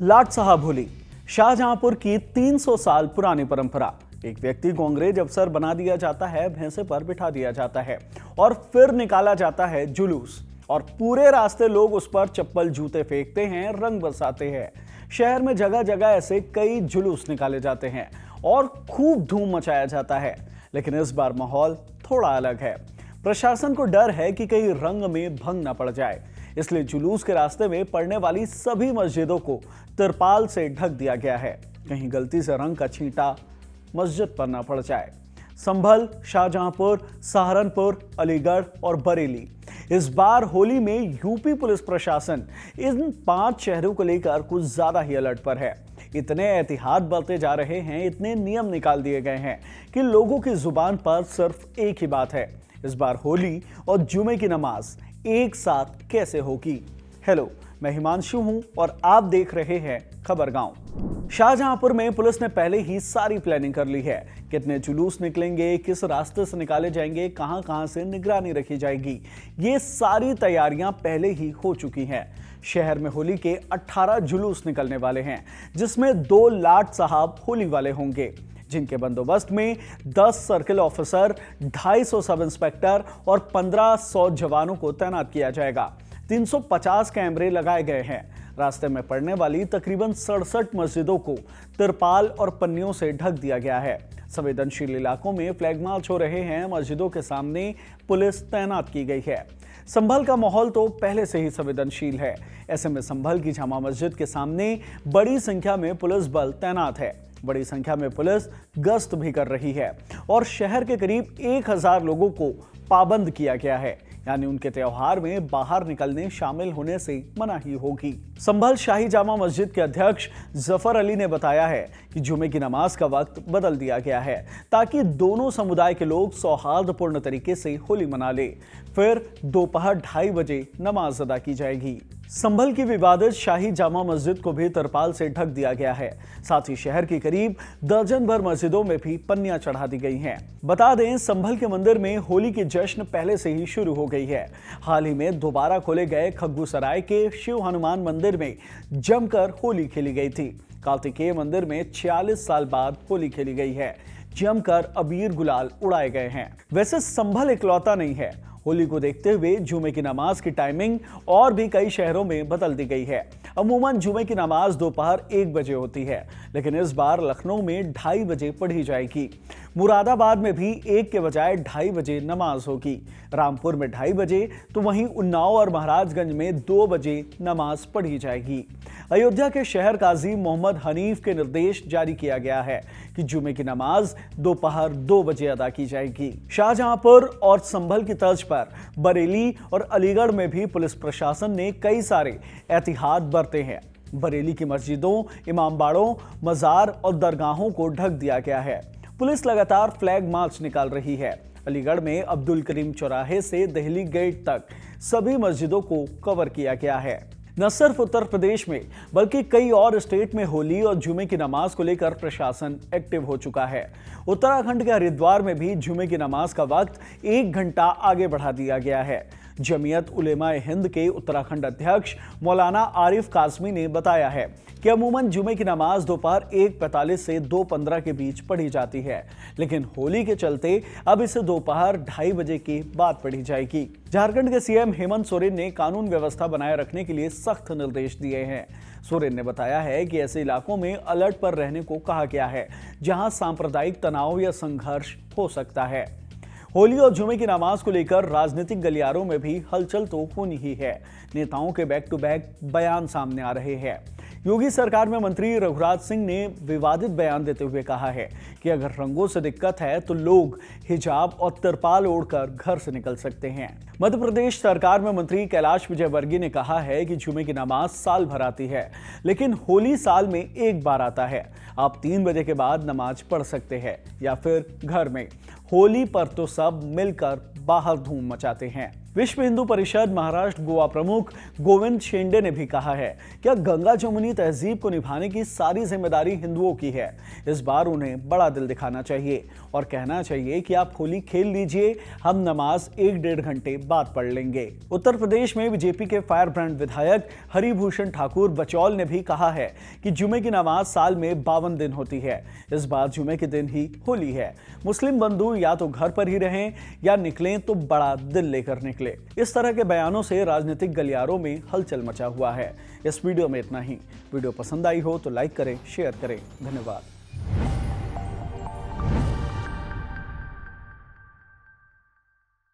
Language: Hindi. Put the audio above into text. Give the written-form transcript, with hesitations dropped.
लाट साहब होली शाहजहांपुर की 300 साल पुरानी परंपरा। एक व्यक्ति को अंग्रेज अफसर बना दिया जाता है, भैंसे पर बिठा दिया जाता है और फिर निकाला जाता है जुलूस और पूरे रास्ते लोग उस पर चप्पल जूते फेंकते हैं, रंग बरसाते हैं। शहर में जगह जगह ऐसे कई जुलूस निकाले जाते हैं और खूब धूम मचाया जाता है, लेकिन इस बार माहौल थोड़ा अलग है। प्रशासन को डर है कि कहीं रंग में भंग न पड़ जाए, इसलिए जुलूस के रास्ते में पड़ने वाली सभी मस्जिदों को तिरपाल से ढक दिया गया है, कहीं गलती से रंग का छींटा मस्जिद पर न पड़ जाए। संभल, शाहजहांपुर, सहारनपुर, अलीगढ़ और बरेली। इस बार होली में यूपी पुलिस प्रशासन इन 5 शहरों को लेकर कुछ ज्यादा ही अलर्ट पर है। इतने एहतियात बरते जा रहे हैं, इतने नियम निकाल दिए गए हैं कि लोगों की जुबान पर सिर्फ एक ही बात है, इस बार होली और जुमे की नमाज एक साथ कैसे होगी। हेलो, मैं हिमांशु हूं और आप देख रहे हैं खबर गांव। शाहजहांपुर में पुलिस ने पहले ही सारी प्लानिंग कर ली है। कितने जुलूस निकलेंगे, किस रास्ते से निकाले जाएंगे, कहां से निगरानी रखी जाएगी, ये सारी तैयारियां पहले ही हो चुकी हैं। शहर में होली के 18 जुलूस निकलने वाले हैं, जिसमें 2 लाट साहब होली वाले होंगे, जिनके बंदोबस्त में 10 सर्किल ऑफिसर, 250 सब इंस्पेक्टर और 1500 जवानों को तैनात किया जाएगा। 350 कैमरे लगाए गए हैं। रास्ते में पड़ने वाली तकरीबन 67 मस्जिदों को तिरपाल और पन्नियों से ढक दिया गया है। संवेदनशील इलाकों में फ्लैग मार्च हो रहे हैं। मस्जिदों के सामने पुलिस तैनात की गई है। संभल का माहौल तो पहले से ही संवेदनशील है। ऐसे में संभल की जामा मस्जिद के सामने बड़ी संख्या में पुलिस बल तैनात है। बड़ी संख्या में पुलिस गश्त भी कर रही है और शहर के करीब 1000 लोगों को पाबंद किया गया है, यानी उनके त्योहार में बाहर निकलने, शामिल होने से मनाही होगी। संभल शाही जामा मस्जिद के अध्यक्ष जफर अली ने बताया है कि जुमे की नमाज का वक्त बदल दिया गया है ताकि दोनों समुदाय के लोग सौहार्दपूर्ण तरीके से होली मना ले। फिर दोपहर 2:30 बजे नमाज अदा की जाएगी। संभल की विवादित शाही जामा मस्जिद को भी तिरपाल से ढक दिया गया है। साथ ही शहर की करीब दर्जन भर मस्जिदों में भी पन्नियां चढ़ा दी गई हैं। बता दें, संभल के मंदिर में होली की जश्न पहले से ही शुरू हो गई है। हाल ही में दोबारा खोले गए खग्गूसराय के शिव हनुमान मंदिर में जमकर होली खेली गई थी। कार्तिकेय मंदिर में 46 साल बाद होली खेली गई है। जमकर अबीर गुलाल उड़ाए गए हैं। वैसे संभल इकलौता नहीं है। होली को देखते हुए जुमे की नमाज की टाइमिंग और भी कई शहरों में बदल दी गई है। अमूमन जुमे की नमाज दोपहर 1 बजे होती है, लेकिन इस बार लखनऊ में 2:30 बजे पढ़ी जाएगी। मुरादाबाद में भी 1 के बजाय 2:30 बजे नमाज होगी। रामपुर में 2:30 बजे, तो वहीं उन्नाव और महाराजगंज में 2 बजे नमाज पढ़ी जाएगी। अयोध्या के शहर काजी मोहम्मद हनीफ के निर्देश जारी किया गया है कि जुमे की नमाज दोपहर 2 बजे अदा की जाएगी। शाहजहांपुर और संभल की तर्ज पर बरेली और अलीगढ़ में भी पुलिस प्रशासन ने कई सारे एहतियात बरते हैं। बरेली की मस्जिदों, इमामबाड़ों, मजार और दरगाहों को ढक दिया गया है। पुलिस लगातार फ्लैग मार्च निकाल रही है। अलीगढ़ में अब्दुल करीम चौराहे से दिल्ली गेट तक सभी मस्जिदों को कवर किया गया है। न सिर्फ उत्तर प्रदेश में बल्कि कई और स्टेट में होली और जुमे की नमाज को लेकर प्रशासन एक्टिव हो चुका है। उत्तराखंड के हरिद्वार में भी जुमे की नमाज का वक्त 1 घंटा आगे बढ़ा दिया गया है। जमीयत उलेमा-ए हिंद के उत्तराखंड अध्यक्ष मौलाना आरिफ कासमी ने बताया है कि अमूमन जुमे की नमाज दोपहर 1:45 से 2:15 के बीच पढ़ी जाती है, लेकिन होली के चलते अब इसे दोपहर 2:30 बजे के बाद पढ़ी जाएगी। झारखंड के सीएम हेमंत सोरेन ने कानून व्यवस्था बनाए रखने के लिए सख्त निर्देश दिए हैं। सोरेन ने बताया है कि ऐसे इलाकों में अलर्ट पर रहने को कहा गया है जहां सांप्रदायिक तनाव या संघर्ष हो सकता है। होली और जुमे की नमाज को लेकर राजनीतिक गलियारों में भी हलचल तो होनी ही है। नेताओं के बैक टू बैक बयान सामने आ रहे हैं। योगी सरकार में मंत्री रघुराज सिंह ने विवादित बयान देते हुए कहा है कि अगर रंगों से दिक्कत है तो लोग हिजाब और तिरपाल ओढ़कर घर से निकल सकते हैं। मध्य प्रदेश सरकार में मंत्री कैलाश विजयवर्गीय ने कहा है कि जुमे की नमाज साल भर आती है, लेकिन होली साल में 1 बार आता है। आप 3 बजे के बाद नमाज पढ़ सकते हैं या फिर घर में। होली पर तो सब मिलकर बाहर धूम मचाते हैं। विश्व हिंदू परिषद महाराष्ट्र गोवा प्रमुख गोविंद शेंडे ने भी कहा है कि गंगा जमुनी तहजीब को निभाने की सारी जिम्मेदारी हिंदुओं की है। इस बार उन्हें बड़ा दिल दिखाना चाहिए और कहना चाहिए कि आप होली खेल लीजिए, हम नमाज 1-1.5 घंटे बाद पढ़ लेंगे। उत्तर प्रदेश में बीजेपी के फायर ब्रांड विधायक हरिभूषण ठाकुर बचौल ने भी कहा है कि जुमे की नमाज साल में 52 दिन होती है। इस बार जुमे के दिन ही होली है। मुस्लिम बंधु या तो घर पर ही रहें या निकलें तो बड़ा दिल लेकर निकले। इस तरह के बयानों से राजनीतिक गलियारों में हलचल मचा हुआ है। इस वीडियो में इतना ही। वीडियो पसंद आई हो तो लाइक करें, शेयर करें। धन्यवाद।